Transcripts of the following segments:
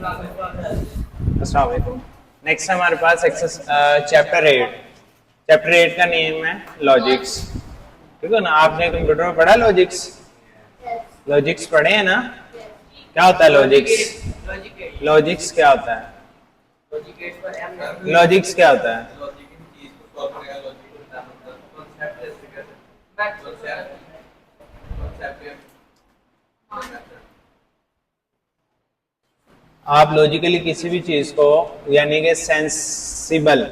अस्सलाम वालेकुम। नेक्स्ट हमारे पास चैप्टर 8। चैप्टर 8 का नेम है लॉजिक्स। ठीक है ना, आपने कंप्यूटर में पढ़ा लॉजिक्स? लॉजिक्स पढ़े हैं ना? क्या होता है लॉजिक्स? लॉजिक्स क्या होता है? लॉजिक्स क्या होता है? आप लॉजिकली किसी भी चीज को, यानी कि सेंसिबल,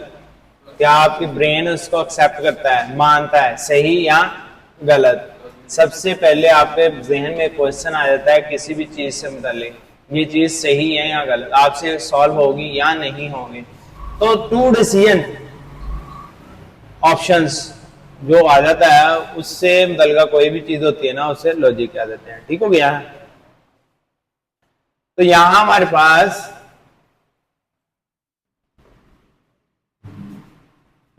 क्या आपकी ब्रेन उसको एक्सेप्ट करता है, मानता है, सही या गलत। सबसे पहले आपके जहन में क्वेश्चन आ जाता है किसी भी चीज से मुतालिक, ये चीज सही है या गलत, आपसे सॉल्व होगी या नहीं होगी। तो टू डिसीजन ऑप्शंस जो आ जाता है, उससे मुतल्लिका कोई भी चीज होती है ना, उसे लॉजिक कह देते हैं। ठीक हो गया? तो यहां हमारे पास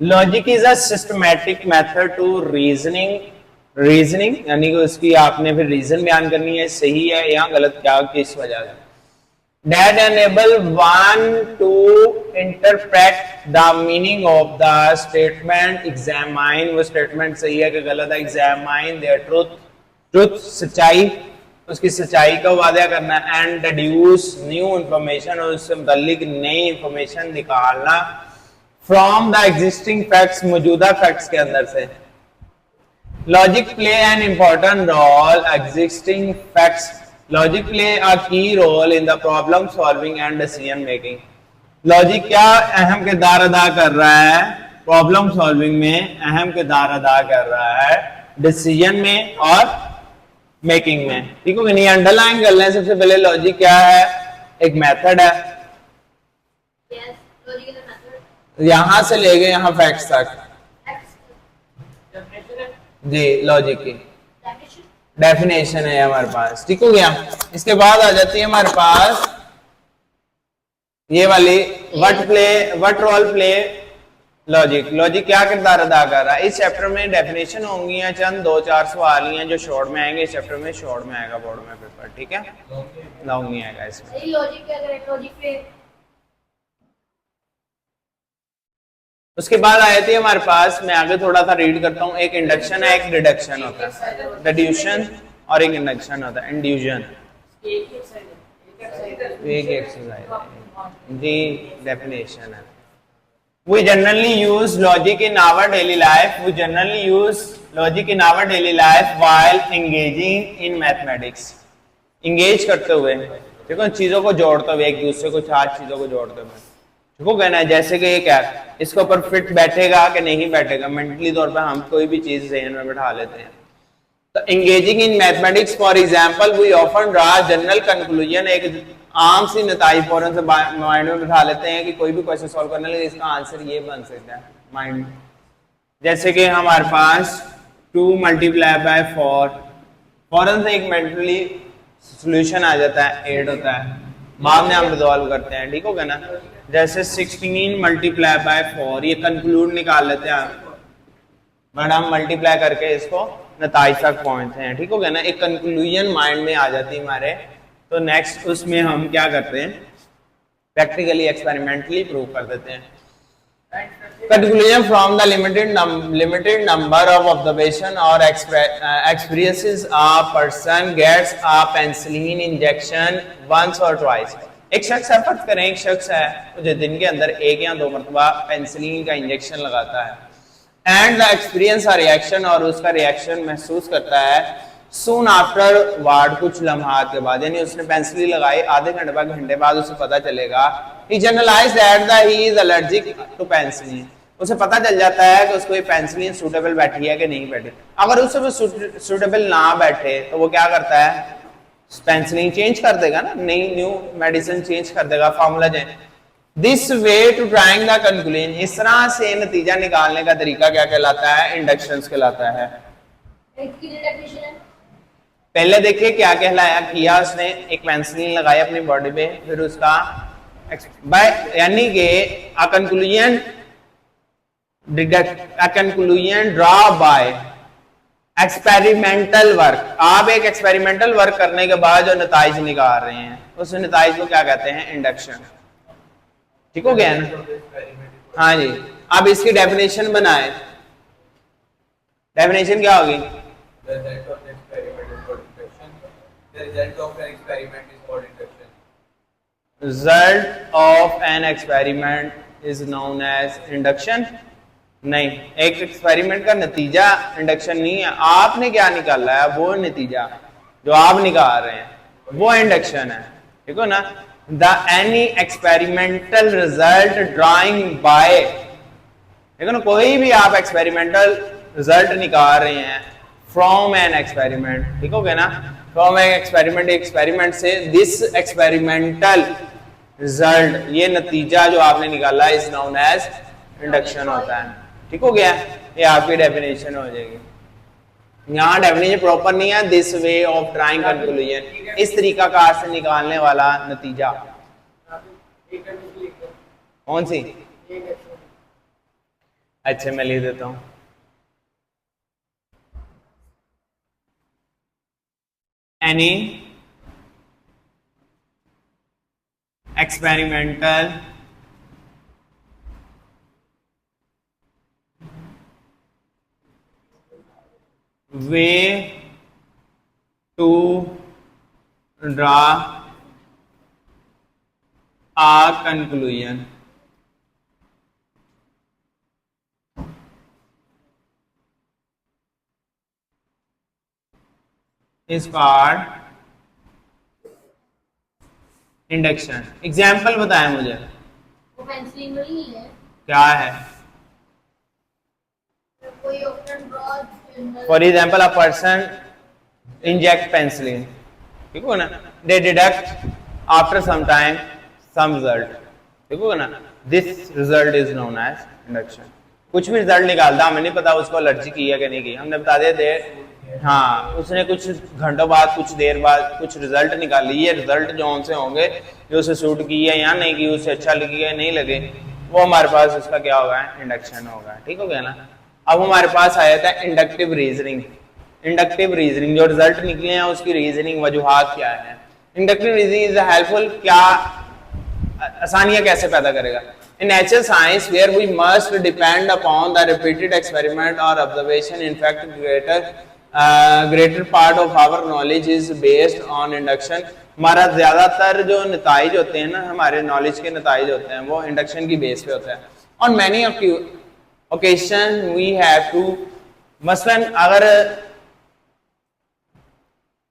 logic is a systematic method to reasoning यानी कि उसकी आपने फिर रीजन बयान करनी है, सही है या गलत, क्या किस वजह से। That enable one to interpret the meaning of the statement, examine वो statement सही है कि गलत है, examine their truth सच्चाई, उसकी सच्चाई का वादा करना, and deduce new information और उससे मुताल्लिक नई इंफॉर्मेशन निकालना from the existing facts, मौजूदा facts के अंदर से। Logic play an important role existing facts. Logic play a key role in the problem solving and decision making. Logic क्या अहम किरदार अदा कर रहा है? प्रॉब्लम सॉल्विंग में अहम किरदार अदा कर रहा है, डिसीजन में और मेकिंग में। ठीक है, नहीं अंडरलाइन कर लें। सबसे पहले लॉजिक क्या है? एक मेथड है। यहां से ले गए यहां फैक्ट्स तक जी, लॉजिक की डेफिनेशन है हमारे पास। ठीक हो गया? इसके बाद आ जाती है हमारे पास ये वाली what role play logic. Logic क्या किरदार अदा कर रहा है? इस चैप्टर में डेफिनेशन होंगी या चंद 2-4 सवाल ही हैं जो शॉर्ट में आएंगे। इस चैप्टर में शॉर्ट में आएगा बोर्ड में पेपर। ठीक है, लॉन्ग नहीं आएगा इसमें। लॉजिक क्या करें? लॉजिक पे उसके बाद आ जाती है हमारे पास, मैं आगे थोड़ा सा रीड करता हूँ। एक इंडक्शन है, एक डिडक्शन होता है, डिड्यूशन, और एक इंडक्शन होता है, इंड्यूजन। एक एक्सरसाइज जी, डेफिनेशन है। We generally use logic in our daily life. We generally use logic in our daily life while engaging in mathematics. Engage करते हुए, देखो चीजों को जोड़ते हुए, एक दूसरे को, 4 चीजों को जोड़ते हुए। देखो कहना है जैसे कि ये क्या है, इसके ऊपर फिट बैठेगा कि नहीं बैठेगा, मेंटली तौर पे हम कोई भी चीज जहन में बैठा लेते हैं। तो engaging in mathematics, for example, we often draw general conclusion, एक आम सी नताइज फौरन से माइंड में बिठा लेते हैं कि कोई भी क्वेश्चन सॉल्व करने लगे इसका आंसर ये बन सकता है माइंड। जैसे कि हमारे पास 2 × 4, फौरन से एक मेंटली सॉल्यूशन आ जाता है, 8 होता है, बाद में हम रिजॉल्व करते हैं। ठीक हो गया ना? जैसे 16 × 4, ये कंक्लूड निकाल लेते हैं, बट हम मल्टीप्लाई करके इसको नताइज तक पहुंचते हैं। ठीक हो गया ना? एक कंक्लूजन माइंड में आ जाती है हमारे। तो नेक्स्ट उसमें हम क्या करते हैं, प्रैक्टिकली एक्सपेरिमेंटली प्रूव कर देते हैं। Conclusion from the limited number of observation और experiences a person gets a penicillin injection once or twice. एक शख्स है, फर्ज करें एक शख्स है जो दिन के अंदर 1 या 2 मरतबा पेनिसिलिन का इंजेक्शन लगाता है, and the experience a reaction, और उसका रिएक्शन महसूस करता है सून आफ्टर वार्ड, कुछ लम्हात के बाद, यानी उसने पेंसिल लगाई, आधे घंटे बाद उसे पता चलेगा, he generalized that he is allergic to penicillin, उसे पता चल जाता है कि उसको ये पेंसिलिन सूटेबल बैठी है कि नहीं बैठी। अगर उसे वो सूटेबल ना बैठे तो वो क्या करता है, पेंसिलिन चेंज कर देगा ना, नई न्यू मेडिसिन चेंज कर देगा, formula change. This way to trying the conclusion, इस तरह से नतीजा निकालने का तरीका क्या कहलाता है? इंडक्शंस कहलाता है। पहले देखिए क्या कहलाया, किया उसने, एक पेंसिलिन लगाई अपनी बॉडी पे, फिर उसका यानी कि a conclusion draw by experimental work, आप एक एक्सपेरिमेंटल वर्क करने के बाद जो नताइज निकाल रहे हैं उस नताइज को क्या कहते हैं? इंडक्शन। ठीक हो गया ना? हाँ जी, अब इसकी डेफिनेशन बनाए। डेफिनेशन क्या होगी? Result of an experiment is known as induction. नहीं, एक एक्सपेरिमेंट का नतीजा इंडक्शन नहीं है। आपने क्या निकाला है वो नतीजा जो आप निकाल रहे हैं वो इंडक्शन है। ठीक हो ना? The any experimental result drawing by, देखो ना, कोई भी आप एक्सपेरिमेंटल रिजल्ट निकाल रहे हैं फ्रॉम एन एक्सपेरिमेंट। ठीक हो गया ना? फ्रॉम एन एक्सपेरिमेंट, एक्सपेरिमेंट से दिस एक्सपेरिमेंटल रिजल्ट, ये नतीजा जो आपने निकाला इज नोन एज इंडक्शन होता है। ठीक हो गया? ये आपकी डेफिनेशन हो जाएगी। यहाँ डेफिनेशन प्रॉपर नहीं है, this way of drawing conclusion, इस तरीका कार से निकालने वाला नतीजा। कौन सी? अच्छा, मैं लिख देता हूं। Any experimental way to draw a conclusion is called induction. Example बताएं मुझे। वो पेंसिलिन नहीं है, क्या है? कोई option draw. For example, a person inject penicillin, ठीक हो ना, they deduct after some time some result. ठीक हो ना? This result is known as induction. कुछ भी रिजल्ट निकालता, हमें नहीं पता उसको एलर्जी की है कि नहीं की, हमने बता दिया दे, हाँ, उसने कुछ घंटों बाद, कुछ देर बाद कुछ रिजल्ट निकाली, ये रिजल्ट जो उनसे होंगे, जो उसे सूट की है या नहीं की, उसे अच्छा लगी है नहीं लगे, वो हमारे पास उसका क्या होगा? इंडक्शन होगा। ठीक हो गया ना? अब हमारे पास आया था इंडक्टिव रीजनिंग। इंडक्टिव रीजनिंग, जो रिजल्ट निकले हैं उसकी रीजनिंग, वजूहात क्या है। इंडक्टिव रीजनिंग इज हेल्पफुल, क्या आसानियां कैसे पैदा करेगा? In natural science, where we must depend upon the repeated experiment or observation, in fact, greater part of our knowledge is based on induction. हमारा ज्यादातर जो नताइज होते हैं ना, हमारे नॉलेज के नताइज होते हैं, वो इंडक्शन की बेस पे होता है। On many occasion we have to, मसलन अगर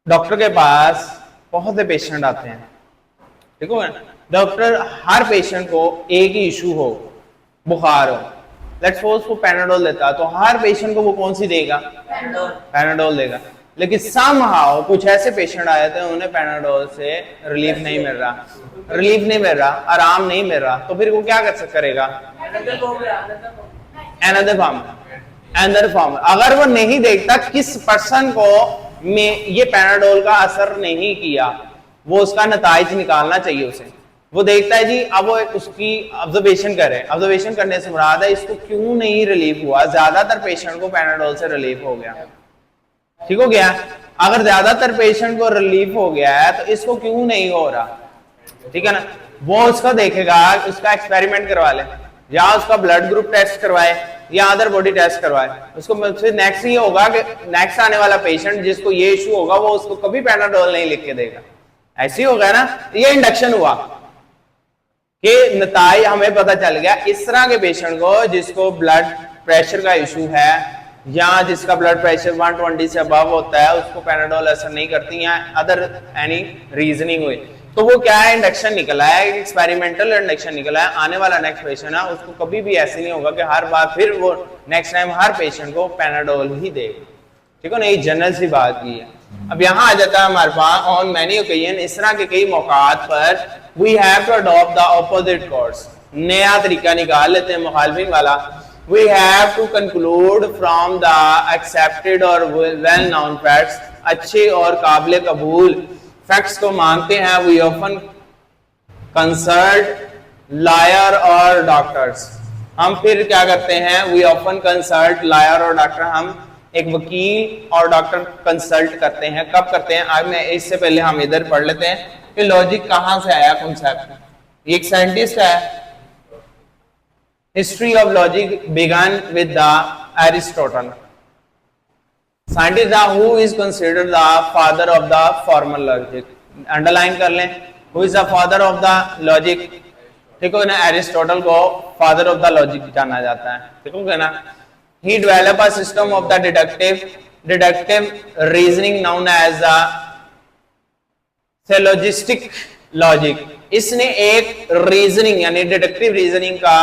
डॉक्टर के पास बहुत से पेशेंट आते हैं, ठीक हो, डॉक्टर हर पेशेंट को एक ही इशू हो, बुखार हो, लेट्स सपोज वो पैनाडोल देता है, तो हर पेशेंट को वो कौन सी देगा? पैनाडोल देगा। लेकिन समहाउ कुछ ऐसे पेशेंट आए थे उन्हें पैनाडोल से रिलीफ नहीं मिल रहा, आराम नहीं मिल रहा, तो फिर वो क्या करेगा? Another form. अगर वो नहीं देखता किस पर्सन को में ये पैनाडोल का असर नहीं किया, वो उसका नताइज निकालना चाहिए उसे। वो देखता है जी, अब वो उसकी ऑब्जर्वेशन करे, ऑब्जर्वेशन करने से मुराद है इसको क्यों नहीं रिलीफ हुआ। ज्यादातर पेशेंट को पैनाडोल से रिलीफ हो गया। ठीक हो गया? अगर ज्यादातर पेशेंट को रिलीफ हो गया है तो इसको क्यों नहीं हो रहा? ठीक है ना? वो उसका देखेगा, उसका एक्सपेरिमेंट करवा ले, या उसका ब्लड ग्रुप टेस्ट करवाए या अदर बॉडी टेस्ट करवाए। उसको फिर नेक्स्ट ये होगा कि नेक्स्ट आने वाला पेशेंट जिसको ये इशू होगा वो उसको कभी पैनाडोल नहीं लिख के देगा। ऐसे ही होगा ना? ये इंडक्शन हुआ कि नताइज हमें पता चल गया इस तरह के पेशेंट को जिसको ब्लड प्रेशर का इशू है या जिसका ब्लड प्रेशर 120 से अबव होता है, उसको पैनाडोल असर नहीं करती या अदर एनी रीजनिंग हुई, तो वो क्या है? इंडक्शन निकला है, एक्सपेरिमेंटल इंडक्शन निकला है। आने वाला नेक्स्ट पेशेंट है उसको कभी भी ऐसे नहीं होगा कि हर बार फिर वो नेक्स्ट टाइम हर पेशेंट को पैनाडोल ही देगा। ठीक है ना? ये जनरल सी बात की है। अब यहाँ आ जाता है हमारे पास ऑन मैनी ओकेजन, इस तरह के कई मौकात पर we have to adopt the opposite course, नया तरीका निकाल लेते हैं मुखालफिन वाला। We have to conclude from the accepted और वेल नोन फैक्ट्स, अच्छे और काबिल कबूल फैक्ट्स को मानते हैं। वी ऑफन कंसल्ट लायर और डॉक्टर्स, हम फिर क्या करते हैं? वी ऑफन कंसल्ट लायर और डॉक्टर, हम एक वकील और डॉक्टर कंसल्ट करते हैं, कब करते हैं? आज मैं इससे पहले हम इधर पढ़ लेते हैं कि लॉजिक कहां से आया कॉन्सेप्ट। ये एक साइंटिस्ट है, history of logic began with the Aristotle, scientist who is considered the father of the formal logic. Underline कर लें, who is the father of the logic, ठीक हो ना? एरिस्टोटल को फादर ऑफ द लॉजिक जाना जाता है, ठीक हो ना? He developed a system of the deductive reasoning known as the syllogistic logic. इसने एक रीजनिंग यानी डिडक्टिव रीजनिंग का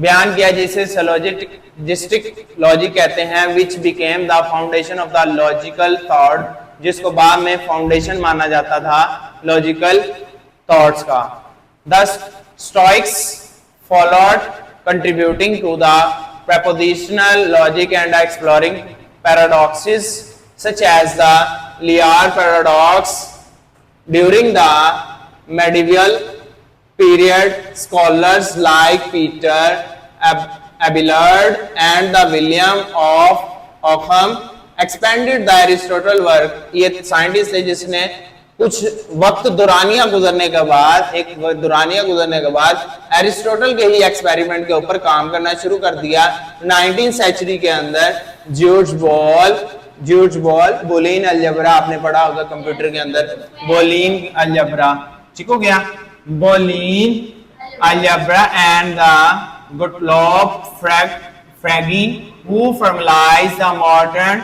बयान किया जिसे syllogistic logic कहते हैं, which became the foundation of the logical thought, जिसको बाद में फाउंडेशन माना जाता था लॉजिकल थॉट्स का। The Stoics followed, contributing to the propositional logic and exploring paradoxes such as the Liar paradox. During the medieval period, scholars like Peter Abelard and the William of Ockham expanded the Aristotle work. ये scientist है जिसने कुछ वक्त दुरानिया गुजरने के बाद Aristotle के ही experiment के ऊपर काम करना शुरू कर दिया। 19th सेंचुरी के अंदर जॉर्ज बॉल बोलिन अलजेब्रा आपने पढ़ा होगा कंप्यूटर के अंदर, बोलिन अलजेब्रा, ठीक हो गया? Boolean algebra and the Gottlob Frege who formalized the modern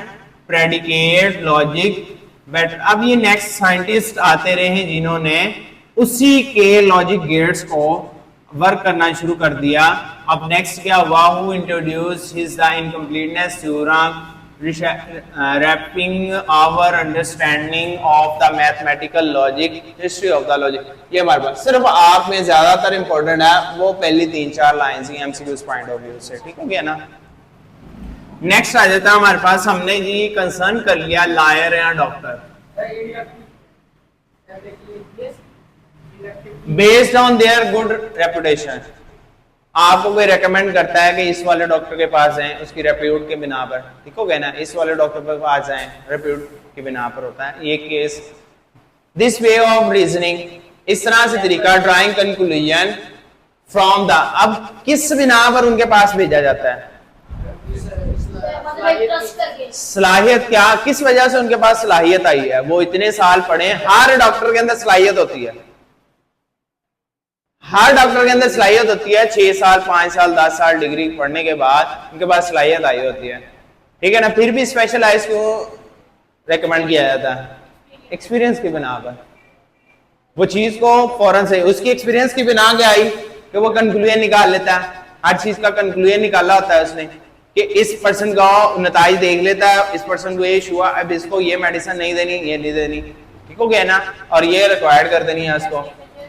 predicate logic. But अब ये नेक्स्ट साइंटिस्ट आते रहे हैं जिन्होंने उसी के लॉजिक गेट्स को वर्क करना शुरू कर दिया। अब नेक्स्ट क्या हुआ? Who introduce his the incompleteness theorem wrapping our understanding of the mathematical logic, history of the logic. ये हमारे पास सिर्फ आप में ज्यादातर इंपॉर्टेंट है वो पहली 3-4 lines he MCQs point of view से, ठीक हो गया ना? नेक्स्ट आ जाता है हमारे पास, हमने जी कंसर्न कर लिया लायर या doctor. Based on their good reputation, आपको कोई रेकमेंड करता है कि इस वाले डॉक्टर के पास जाएं उसकी रेप्यूट के बिना पर, ठीक हो गया ना? इस वाले डॉक्टर के पास जाएं रेप्यूट की बिना पर होता है ये case. This way of reasoning, इस तरह से तरीका, ड्राइंग कंक्लूजन फ्रॉम द, अब किस बिना पर उनके पास भेजा जाता है? सलाहियत, क्या किस वजह से उनके पास सलाहियत आई है? वो इतने साल पढ़े, हर डॉक्टर के अंदर सलाहियत होती है, हर डॉक्टर के अंदर सलाहियत होती है। 6 साल 5 साल 10 साल डिग्री पढ़ने के बाद उनके पास सलाहियत आई होती है, ठीक है ना? फिर भी स्पेशलाइज को रेकमेंड किया जाता है एक्सपीरियंस की बिना पर। वो चीज को फौरन से उसकी एक्सपीरियंस की बिना क्या आई कि वो कंक्लूजन निकाल लेता है, हर चीज का कंक्लूजन निकाला होता है उसने कि इस पर्सन का नताइज देख लेता है, इस पर्सन को ये हुआ, अब इसको ये मेडिसिन नहीं देनी, ये नहीं देनी, ठीक हो गया ना? और ये रिक्वायर्ड कर देनी है उसको।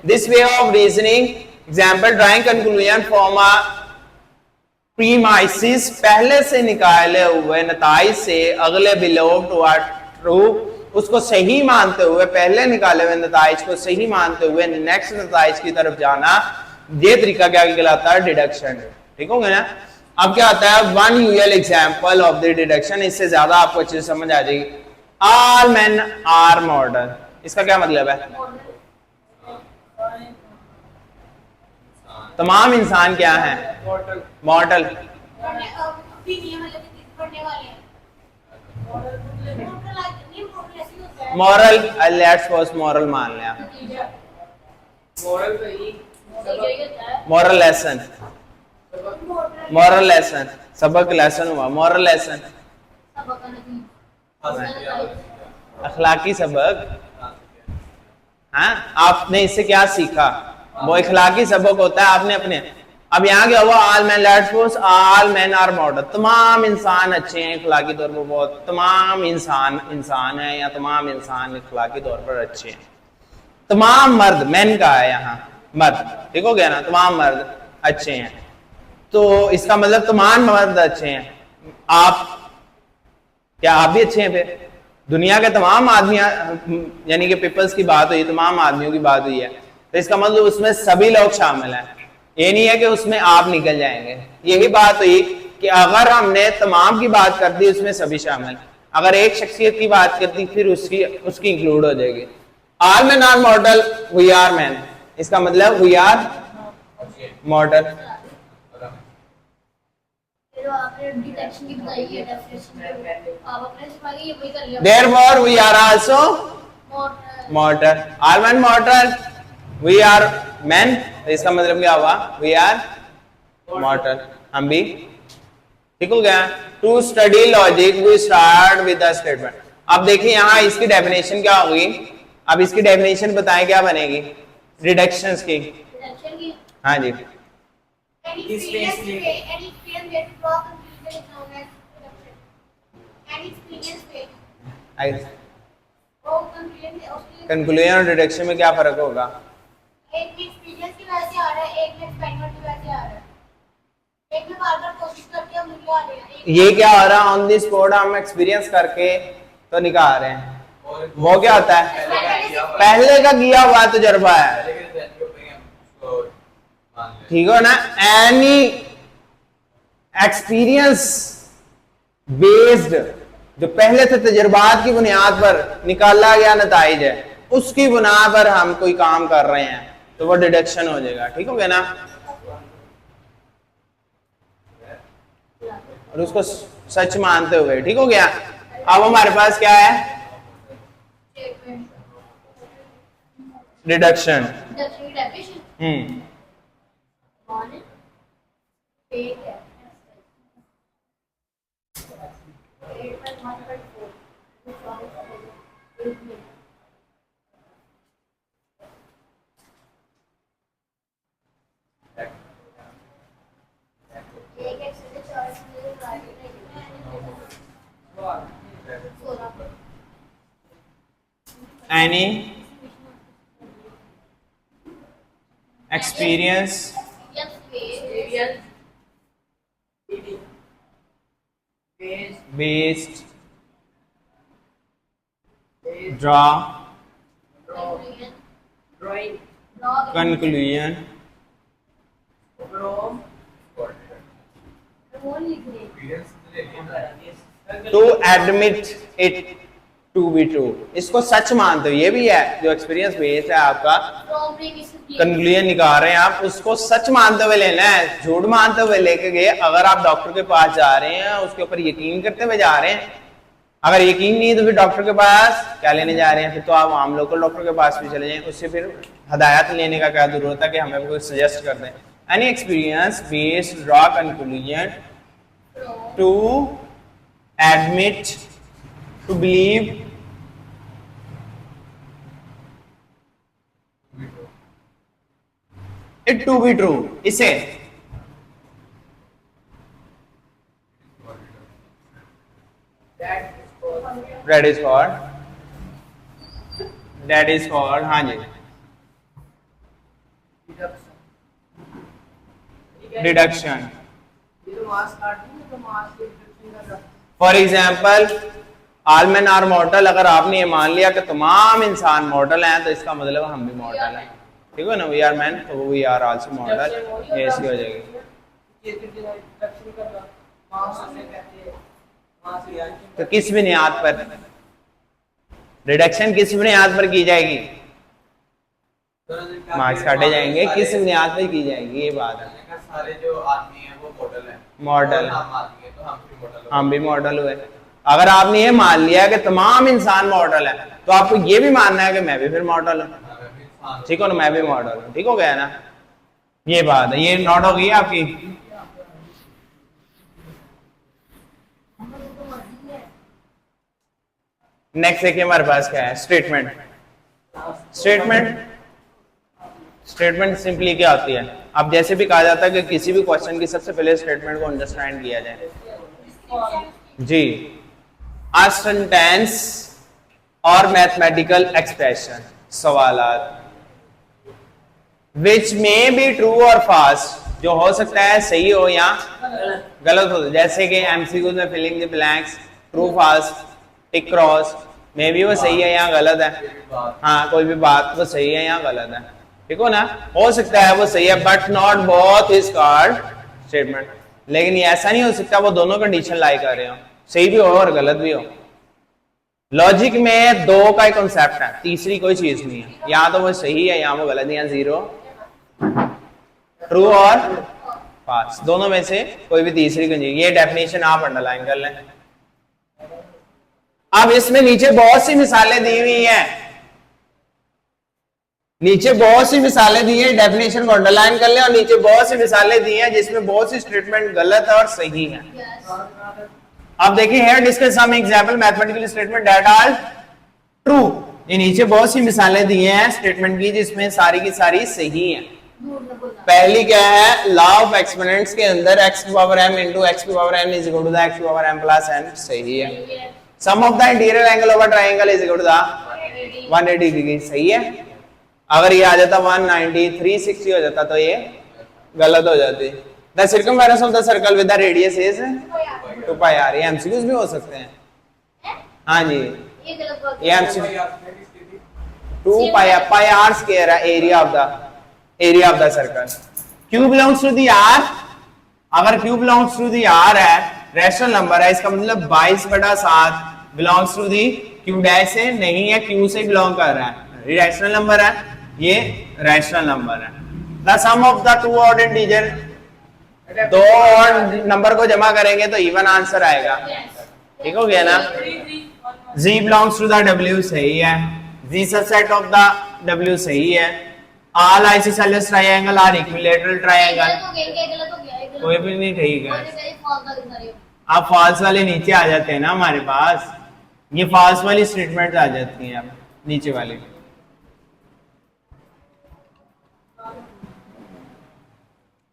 This way of reasoning, example drawing conclusion from a premises, पहले से निकाले हुए नताइज से अगले बिलीव टू आर ट्रू, उसको सही मानते हुए, पहले निकाले हुए नताइज को सही मानते हुए नेक्स्ट नताइज की तरफ जाना, ये तरीका क्या कहलाता है? डिडक्शन, ठीक हो गया ना? अब क्या आता है? One usual example of the deduction, इससे ज्यादा आपको अच्छे से समझ आ जाएगी। ऑल मेन आर मॉडल, इसका क्या मतलब है? तमाम इंसान क्या है? Model. Moral, let's suppose moral मान लिया, मॉरल लेसन, मॉरल लेसन, सबक लेसन हुआ, मॉरल लेसन अखलाकी सबक। हाँ, आपने इससे क्या सीखा? वो अखलाकी सबक होता है आपने अपने। अब यहाँ क्या हुआ? All man, let's suppose all man are model, तमाम इंसान अच्छे हैं अखलाकी तौर पर, बहुत तमाम इंसान है या तमाम इंसान अखलाकी तौर पर अच्छे हैं। तमाम मर्द, मैन का है यहाँ मर्द, ठीक हो गया ना? तमाम मर्द अच्छे हैं, तो इसका मतलब तमाम मर्द अच्छे हैं। आप क्या आप भी अच्छे हैं? फिर दुनिया के तमाम आदमी, यानी कि पीपल्स की बात हुई, तमाम आदमियों की बात हुई है, तो इसका मतलब उसमें सभी लोग शामिल हैं। ये नहीं है कि उसमें आप निकल जाएंगे। यही बात हुई कि अगर हमने तमाम की बात कर दी उसमें सभी शामिल, अगर एक शख्सियत की बात कर दी फिर उसकी इंक्लूड हो जाएगी। All man are model, we are man, इसका मतलब वी आर मॉडल। फिर आपने डिटेक्शन की बताई है, डेफिनेशन आप अपने से आगे ये वही कर लिया। Therefore we are also mortal. All men mortal, we are men, इसका मतलब क्या हुआ? We are mortal, हम भी ठीक हो गया। To study logic we start with a statement। अब देखिए यहाँ इसकी डेफिनेशन क्या होगी, अब इसकी डेफिनेशन बताएं क्या बनेगी रिडक्शंस की। डिटेक्शन की हाँ जी, any experience way to draw conclusion is known as deduction. Any experience way वो conclusion उसकी कंक्लूजन और डिडक्शन में क्या फर्क होगा? एक में एक्सपीरियंस की वजह से आ रहा है, एक में एक्सपेरिमेंट की वजह से आ रहा है। एक में बार-बार कोशिश करके हम मूल्य आ रहे हैं। ये क्या हो रहा है, ऑन द स्पॉट हम एक्सपीरियंस करके तो निकाल रहे हैं। वो क्या होता है, पहले का किया हुआ तजुर्बा है, ठीक हो ना। एनी एक्सपीरियंस बेस्ड, जो पहले से तजुर्बात की बुनियाद पर निकाला गया नताइज है, उसकी बुनियाद पर हम कोई काम कर रहे हैं तो वो डिडक्शन हो जाएगा, ठीक हो गया ना। और उसको सच मानते हुए, ठीक हो गया। अब हमारे पास क्या है, डिडक्शन। डिडक्शन की डेफिनेशन वन फेक है 8.1.4 एक एक्सरसाइज चार्ज में any experience based draw conclusion to admit it to be true, इसको सच मानते हो, ये भी है जो एक्सपीरियंस बेस्ड है आपका कंक्लूजन निकाल रहे हैं आप, उसको सच मानते हुए लेना है। झूठ मानते हुए लेके गए, अगर आप डॉक्टर के पास जा रहे हैं उसके ऊपर यकीन करते हुए जा रहे हैं, अगर यकीन नहीं तो फिर डॉक्टर के पास क्या लेने जा रहे हैं, फिर तो आप आम लोकल डॉक्टर के पास भी चले जाएं, उससे फिर हदायत लेने का क्या जरूरत है कि हमें कोई सजेस्ट कर दें। Any experience based draw conclusion to admit to believe it to be true, इसे that is called हाँ जी deduction. For example all man are mortal, अगर आपने ये मान लिया कि तमाम इंसान मॉर्टल हैं तो इसका मतलब हम भी मॉर्टल हैं, ठीक है ना। वी आर मैन तो वी आर आल्सो मॉर्टल, ये ऐसी हो जाएगी। तो किस बुनियाद पर रिडक्शन, किस बुनियाद पर की जाएगी, मार्क्स काटे जाएंगे, किस बुनियाद पर की जाएगी, ये बात है। सारे जो आदमी हैं वो मॉडल हैं, मॉडल तो हम भी मॉडल हुए। अगर आपने ये मान लिया कि तमाम इंसान मॉडल है तो आपको ये भी मानना है कि मैं भी फिर मॉडल हूँ, ठीक हो ना, मैं भी मॉडल हूँ, ठीक हो गया ना। ये बात है, ये नोट हो गई आपकी। नेक्स्ट देखिए हमारे पास क्या है, स्टेटमेंट। स्टेटमेंट सिंपली क्या होती है, अब जैसे भी कहा जाता है कि किसी भी क्वेश्चन की सबसे पहले स्टेटमेंट को अंडरस्टैंड किया जाए जी। A sentence or mathematical expression, सवालात which may be true or false, जो हो सकता है सही हो या गलत हो, जैसे कि एमसीक्यू में filling the blanks, true false, tick cross, may be वो सही है या गलत है, हाँ कोई भी बात वो सही है या गलत है, ठीक हो ना, हो सकता है वो सही है, but not both is called statement. लेकिन ये ऐसा नहीं हो सकता वो दोनों कंडीशन लाई कर रहे हो, सही भी हो और गलत भी हो। लॉजिक में दो का एक कॉन्सेप्ट है, तीसरी कोई चीज नहीं है। यहाँ तो वो सही है, यहाँ वो गलत है, यहाँ जीरो ट्रू और पास, दोनों में से कोई भी तीसरी कंडीशन। ये डेफिनेशन आप अंडरलाइन कर लें। अब इसमें नीचे बहुत सी मिसालें दी हुई हैं, नीचे बहुत सी मिसालें दी हैं, डेफिनेशन को अंडरलाइन कर लें। और नीचे बहुत सी मिसालें दी हैं जिसमें बहुत सी स्टेटमेंट गलत है और सही है। अब देखिए, here discuss some example mathematical statement that are true। ये नीचे बहुत सी मिसालें दी हैं स्टेटमेंट की जिसमें सारी की सारी सही हैं। पहली क्या है, लॉ ऑफ एक्सपोनेंट्स के अंदर x की पावर m into x की power n is equal to the x की पावर m plus n, सही है। Sum of the interior angle over triangle is equal to the 180 degree, सही है। अगर ये आ जाता 190 360 हो जाता तो ये गलत हो जाती। The circumference of the circle with the radius is 2 pi r। ये एमसीक्यूज भी हो सकते हैं। हाँ जी, ये एमसीक्यू 2 पाई r स्क्वायर है area of the circle. q belongs to the r, अगर q belongs to the r है, रैशनल नंबर है, इसका मतलब 22/7 belongs to the q dash से नहीं है, q से बिलोंग कर रहा है, रैशनल नंबर है, ये रैशनल नंबर है। The sum of the two odd integer, दो ऑड नंबर को जमा करेंगे तो इवन आंसर आएगा, ठीक हो गया ना। z belongs to the w, सही है। z subset of the w, सही है। All isosceles triangle are equilateral triangle, कोई भी नहीं, ठीक है। आप फॉल्स वाले नीचे आ जाते हैं ना हमारे पास, ये फॉल्स वाली स्टेटमेंट आ जाती हैं अब नीचे वाले।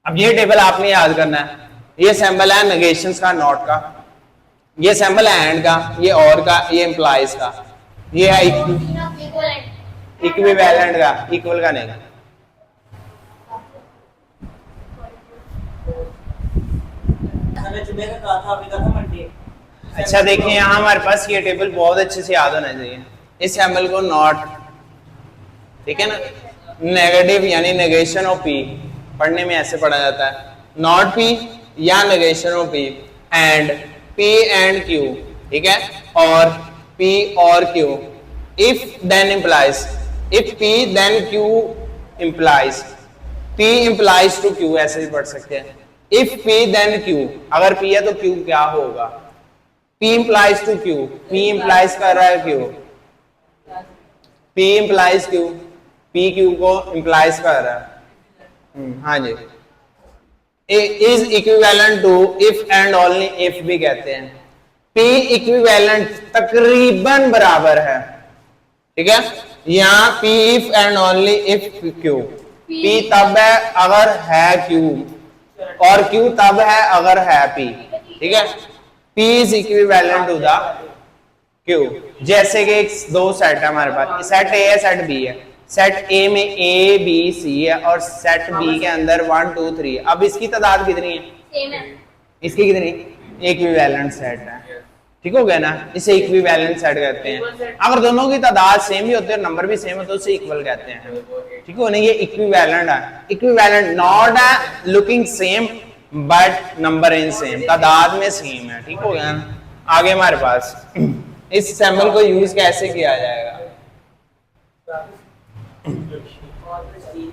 अब ये टेबल आपने याद करना है, ये सैंपल है नेगेशंस का, नॉट का, ये सैंपल है एंड का, ये और का, ये इंप्लाइज का, ये है इक्विवेलेंट का, इक्वल का नहीं। अच्छा देखिए, यहाँ हमारे पास ये टेबल बहुत अच्छे से याद होना चाहिए। इस सैंपल को नॉट, ठीक है ना, नेगेटिव यानी नेगेशन ऑफ पी, पढ़ने में ऐसे पढ़ा जाता है, नॉट पी या negation of P, and P and Q, ठीक है, और पी और Q, if then implies, if P then Q implies, P implies to Q, ऐसे भी पढ़ सकते हैं। इफ P then Q, अगर P है तो Q क्या होगा, P implies to Q, P implies कर रहा है Q, P implies Q, P Q को implies कर रहा है। हाँ जी, is equivalent to if and only if भी कहते हैं। P equivalent तकरीबन बराबर है, ठीक है, यहाँ P if and only if Q, P तब है अगर है Q, और Q तब है अगर है P, ठीक है। P is equivalent to the Q। जैसे कि दो सेट है हमारे पास, सेट A है, सेट B है। सेट A में A B C है और सेट B के अंदर 1 2 3 है। अब इसकी तादाद कितनी है, इसकी कितनी, इक्विवेलेंट सेट है, ठीक हो गया ना, इसे इक्विवेलेंट सेट कहते हैं। अगर दोनों की तादाद सेम भी होती है, नंबर भी सेम है, तो उसे इक्वल कहते हैं, ठीक हो ना। ये इक्विवेलेंट है, इक्विवेलेंट नॉट है looking same but number in same, तादाद में सेम है, ठीक हो गया ना। आगे हमारे पास इस सैंपल को यूज कैसे किया जाएगा,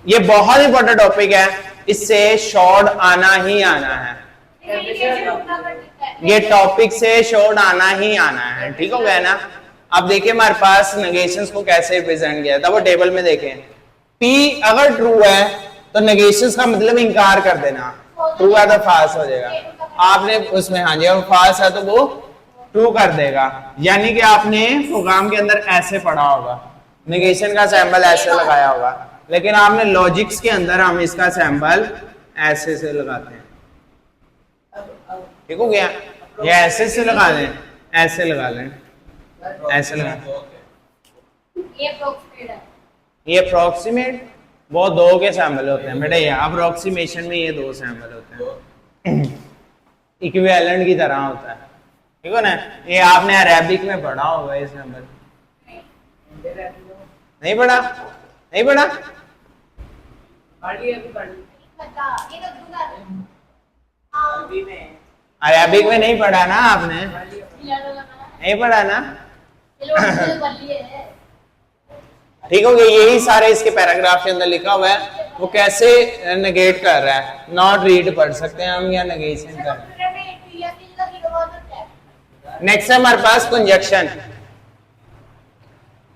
ये बहुत इंपॉर्टेंट टॉपिक है, इससे शॉर्ट आना ही आना है, ये टॉपिक से शॉर्ट आना ही आना है, ठीक हो गया ना। अब देखिए हमारे पास नेगेशंस को कैसे रिप्रेजेंट किया था, वो टेबल में देखें। P अगर ट्रू है तो नेगेशंस का मतलब इनकार कर देना, ट्रू है तो फाल्स हो जाएगा। आपने उसमें हाँ जी, और फाल्स है तो वो ट्रू कर देगा, यानी कि आपने प्रोग्राम के अंदर ऐसे पढ़ा होगा, नेगेशन का सैंपल ऐसे लगाया होगा, लेकिन आपने लॉजिक्स के अंदर हम इसका सैंपल ऐसे से लगाते हैं, ठीक हो गया। ये ऐसे से लगा लें, ऐसे लगा लें, ऐसे लगा, ये अप्रोक्सीमेट, वो दो के सैंपल होते हैं बेटा, ये अप्रोक्सीमेशन में ये दो सैंपल होते हैं, इक्विवेलेंट की तरह होता है, ठीक है ना। ये आपने अरेबिक में पढ़ा होगा, ये सैंपल नहीं पढ़ा, नहीं पढ़ा, अभी में अरेबिक में नहीं पढ़ा ना आपने, नहीं पढ़ा ना, ठीक हो गया। यही सारे इसके पैराग्राफ के अंदर लिखा हुआ है, वो कैसे नेगेट कर रहा है। नॉट रीड पढ़ सकते हैं हम या नेगेशन कर। नेक्स्ट है हमारे पास conjunction.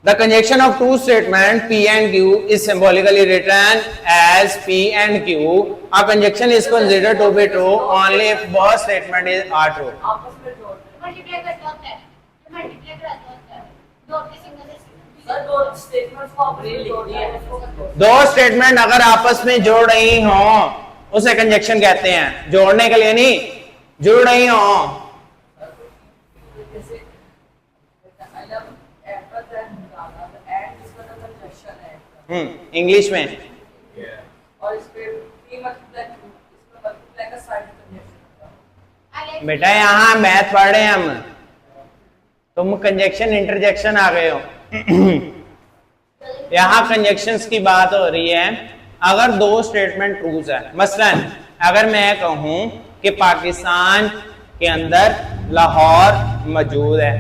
The conjunction of two statements P and Q is symbolically written as P and Q. A conjunction is considered to be true only if both statements are true. आपस में जोड़ते sir दो statements को आपने लिख दिया है। दो स्टेटमेंट अगर आपस में जोड़ रही हो उसे कंजक्शन कहते हैं। जोड़ने के लिए नहीं, जुड़ रही हो। जैसे I love Apple and banana, and इसका तो कंजक्शन है। इंग्लिश में और इस पे पी मल्टीप्लाई इसमें मल्टीप्लाई का साइड कंजक्शन। बेटा यहाँ मैथ पढ़ रहे हैं हम, तुम कंजक्शन इंटरजेक्शन आ गए हो। यहाँ कंजक्शंस की बात हो रही है। अगर दो स्टेटमेंट ट्रूज है, मसलन अगर मैं कहूं कि पाकिस्तान के अंदर लाहौर मौजूद है,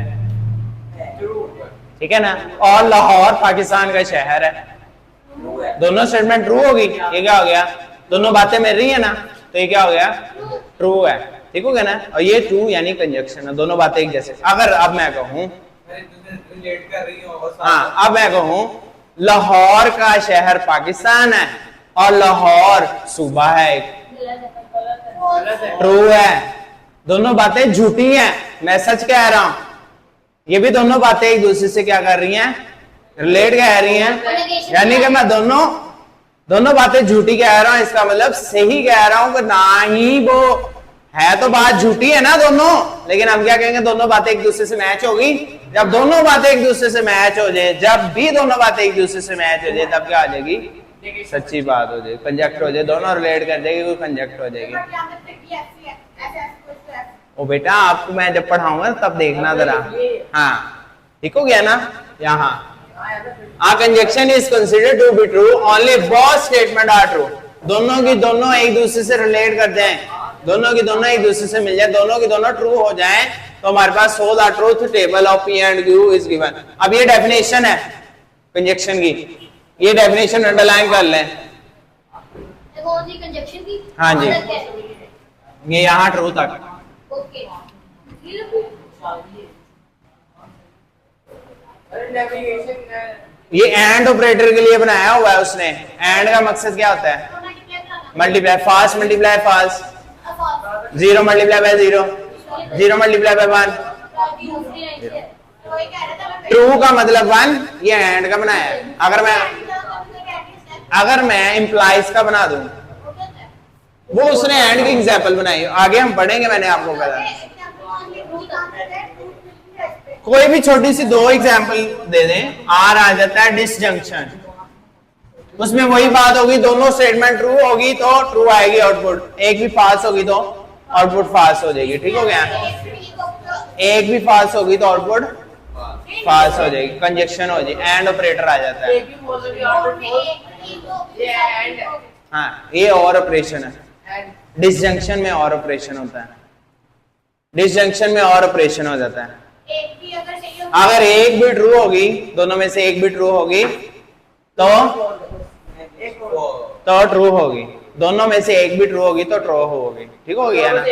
ठीक है ना, और लाहौर पाकिस्तान का शहर है, दोनों स्टेटमेंट ट्रू होगी। ये क्या हो गया, दोनों बातें मिल रही है ना, तो ये क्या हो गया, ट्रू है। ठीक हो गया ना, और ये ट्रू यानी कंजक्शन है, दोनों बातें एक जैसे। अगर अब मैं कहूं, रिलेट कर रही हो, हाँ अब मैं कहूं लाहौर का शहर पाकिस्तान है और लाहौर सूबा है एक, ट्रू है। दोनों बातें झूठी हैं, मैं सच कह रहा हूं। ये भी दोनों बातें एक दूसरे से क्या कर रही हैं, रिलेट कह रही हैं, यानी कि मैं दोनों बातें झूठी कह रहा हूं, इसका मतलब सही कह रहा हूं कि ना ही वो है, तो बात झूठी है ना दोनों, लेकिन हम क्या कहेंगे, दोनों बातें एक दूसरे से मैच होगी। जब दोनों बातें एक दूसरे से मैच हो जाए, जब भी दोनों बातें एक दूसरे से मैच हो जाए, तब क्या आ जाएगी, सच्ची बात हो जाएगी, कंजक्ट हो जाए, दोनों रिलेट कर जाएगी, कोई कंजक्ट हो जाएगी। ओ बेटा आपको मैं जब पढ़ाऊंगा तब देखना जरा, हाँ ठीक हो गया ना। यहाँ A conjunction is considered to be true only both statement are true. दोनों की दोनों एक दूसरे से रिलेट करते हैं, दोनों की दोनों एक दूसरे से मिल जाए, दोनों की दोनों ट्रू हो जाएं, तो हमारे पास show the truth table of P and Q is given। अब ये डेफिनेशन है कंजक्शन की, ये डेफिनेशन अंडरलाइन कर लें। हाँ जी, ये यहाँ ट्रू तक। ये एंड ऑपरेटर के लिए बनाया हुआ है उसने। एंड का मकसद क्या होता है, multiply, fast multiply fast, zero multiply by zero, zero multiply by one. True का मतलब वन, ये एंड का बनाया है। अगर मैं इम्प्लाइज का बना दूं, वो उसने एंड की एग्जाम्पल बनाई, आगे हम पढ़ेंगे, मैंने आपको बताया। कोई भी छोटी सी दो एग्जाम्पल दे दें, आर आ जाता है डिसजंक्शन, उसमें वही बात होगी, दोनों स्टेटमेंट ट्रू होगी तो ट्रू आएगी आउटपुट, एक भी फाल्स होगी तो आउटपुट फाल्स हो जाएगी। ठीक हो गया, एक भी फाल्स होगी तो आउटपुट फाल्स हो जाएगी, कंजक्शन हो जाएगी, एंड ऑपरेटर आ जाता है। हाँ ये और ऑपरेशन है, डिसजंक्शन में और ऑपरेशन होता है, डिसजंक्शन में और ऑपरेशन हो जाता है। अगर एक भी ट्रू होगी, दोनों में से एक भी ट्रू होगी तो ट्रू होगी, दोनों में से एक भी ट्रू होगी तो ट्रू होगी। ठीक हो गया ना,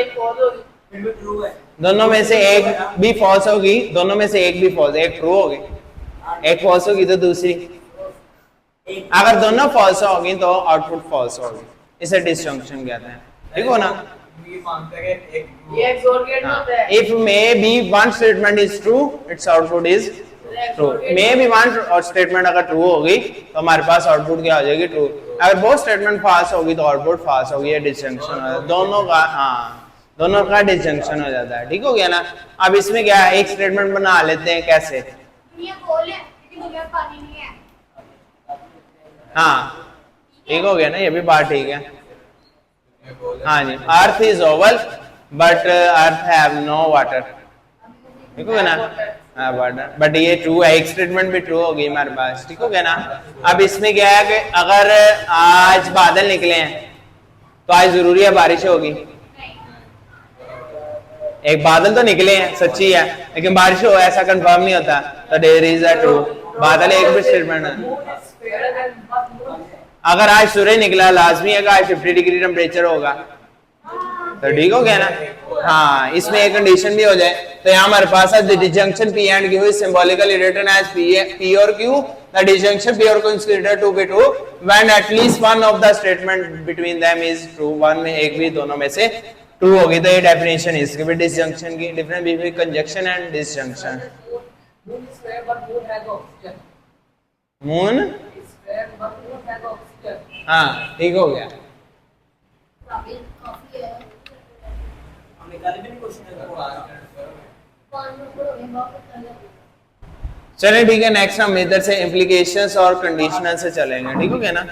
दोनों में से एक भी फॉल्स होगी, दोनों में से एक भी फॉल्स, एक ट्रू होगी, एक फॉल्स होगी तो दूसरी, अगर दोनों फॉल्स होगी तो आउटपुट फॉल्स होगी, इसे डिसजंक्शन कहते हैं। ठीक हो ना, if maybe one statement is true, its output is true। maybe one और स्टेटमेंट अगर ट्रू होगी तो हमारे पास आउटपुट क्या हो जाएगी, ट्रू। अगर बहुत स्टेटमेंट फाल्स होगी तो आउटपुट फाल्स होगी, ये डिसजंक्शन हो जाता है दोनों का। हाँ दोनों का डिसजंक्शन हो जाता है। ठीक हो गया ना। अब इसमें क्या है, एक स्टेटमेंट बना लेते हैं, कैसे, हाँ ठीक हो गया ना, ये भी बात ठीक है। हाँ जी, earth is oval but earth have no water. ठीक हो गया ना, हाँ वाटर, बट ये ट्रू है, एक स्टेटमेंट भी ट्रू होगी हमारे पास। ठीक हो गया ना। अब इसमें क्या है कि अगर आज बादल निकले हैं तो आज जरूरी है बारिश होगी, एक बादल तो निकले हैं, सच्ची है, लेकिन बारिश हो ऐसा कंफर्म नहीं होता, तो देयर इज अ ट्रू। बादल एक भी स्टेटमेंट है। Moon is fair and but moon है। अगर आज सूर्य निकला लाजमी है कि आज 50 डिग्री टेम्परेचर होगा, तो ठीक हो गया ना। हाँ, इसमें एक कंडीशन भी हो जाए, तो यहाँ हमारे पास है the disjunction P and Q is symbolically written as P or Q. The disjunction P or Q is considered to be true when at least one of the statement between them is true. One में एक भी दोनों में से true होगी, तो ये definition है इसकी भी डिसजंक्शन की। Difference between conjunction and disjunction. Moon is fair but moon has oxygen. Moon Is fair but moon has oxygen. हाँ ठीक हो गया। काफी है हम निकाले भी नहीं क्वेश्चन को आज कौन नंबर हो गया बहुत अच्छा। चलें ठीक है, नेक्स्ट हम इधर से इम्प्लीकेशंस और कंडीशनल से चलेंगे, ठीक हो गया ना।